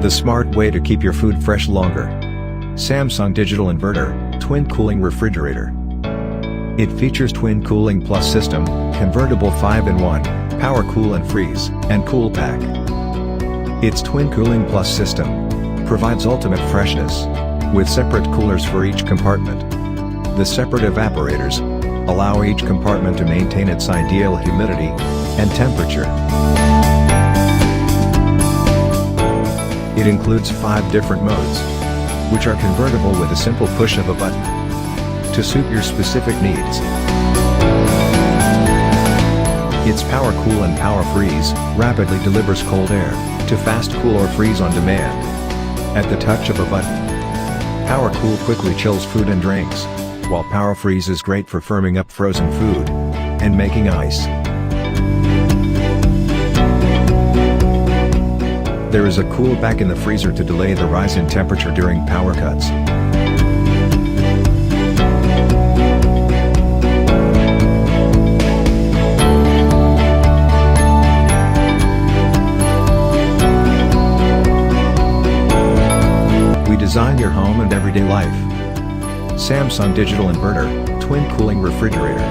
The smart way to keep your food fresh longer. Samsung Digital Inverter, Twin Cooling Refrigerator. It features Twin Cooling Plus system, convertible 5-in-1, Power Cool and Freeze, and Cool Pack. Its Twin Cooling Plus system provides ultimate freshness, with separate coolers for each compartment. The separate evaporators allow each compartment to maintain its ideal humidity and temperature. It includes 5 different modes, which are convertible with a simple push of a button, to suit your specific needs. Its Power Cool and Power Freeze rapidly delivers cold air to fast cool or freeze on demand at the touch of a button. Power Cool quickly chills food and drinks, while Power Freeze is great for firming up frozen food and making ice. There is a cool pack in the freezer to delay the rise in temperature during power cuts. We design your home and everyday life. Samsung Digital Inverter, Twin Cooling Refrigerator.